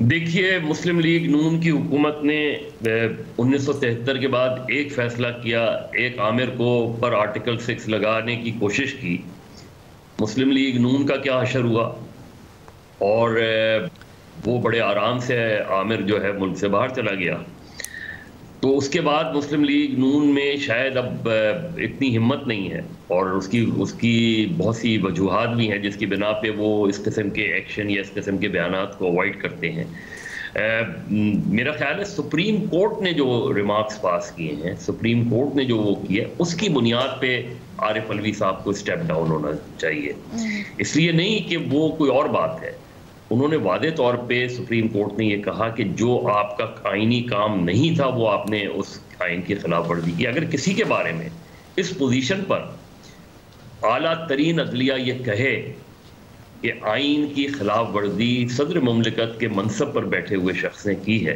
देखिए, मुस्लिम लीग नून की हुकूमत ने 1973 के बाद एक फैसला किया, एक आमिर को पर आर्टिकल 6 लगाने की कोशिश की। मुस्लिम लीग नून का क्या हशर हुआ और वो बड़े आराम से आमिर जो है मुल्क से बाहर चला गया। तो उसके बाद मुस्लिम लीग नून में शायद अब इतनी हिम्मत नहीं है और उसकी उसकी बहुत सी वजूहात भी हैं जिसकी बिना पे वो इस किस्म के एक्शन या इस किस्म के बयानात को अवॉइड करते हैं। मेरा ख्याल है सुप्रीम कोर्ट ने जो रिमार्क्स पास किए हैं, सुप्रीम कोर्ट ने जो वो किया, उसकी बुनियाद पे आरिफ अलवी साहब को स्टेप डाउन होना चाहिए। इसलिए नहीं कि वो कोई और बात है। उन्होंने वादे तौर पे सुप्रीम कोर्ट ने ये कहा कि जो आपका आईनी काम नहीं था वो आपने उस आइन की खिलाफ वर्जी की। अगर किसी के बारे में इस पोजीशन पर आला तरीन अदलिया ये कहे कि आइन की खिलाफ वर्जी सदर मुमलिकत के मनसब पर बैठे हुए शख्स ने की है,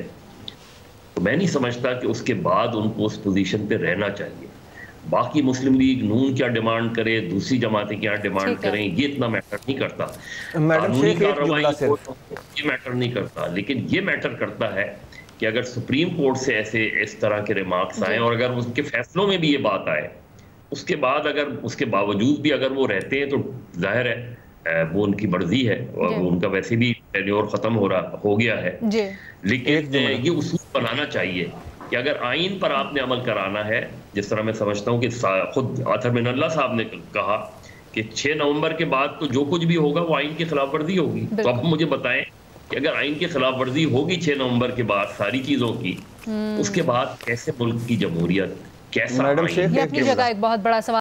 तो मैं नहीं समझता कि उसके बाद उनको उस पोजीशन पे रहना चाहिए। बाकी मुस्लिम लीग नून क्या डिमांड करे, दूसरी जमातें क्या डिमांड करें, ये इतना मैटर नहीं करता। कानूनी कार्रवाई ये मैटर नहीं करता, लेकिन ये मैटर करता है कि अगर सुप्रीम कोर्ट से ऐसे इस तरह के रिमार्क्स आए और अगर उसके फैसलों में भी ये बात आए, उसके बाद अगर उसके बावजूद भी अगर वो रहते हैं तो जाहिर है वो उनकी मर्जी है और वो उनका वैसे भी टेन्योर खत्म हो गया है। लेकिन ये उसूल बनाना चाहिए कि अगर आइन पर आपने अमल कराना है, जिस तरह मैं समझता हूँ कि खुद आथर मिनल्ला साहब ने कहा कि 6 नवंबर के बाद तो जो कुछ भी होगा वो आइन की खिलाफ वर्जी होगी। तो अब मुझे बताएं कि अगर आइन की खिलाफ वर्जी होगी 6 नवंबर के बाद सारी चीजों की, उसके बाद कैसे मुल्क की जमहूरियत, कैसा मैडम शेख, ये अपनी जगह एक बहुत बड़ा सवाल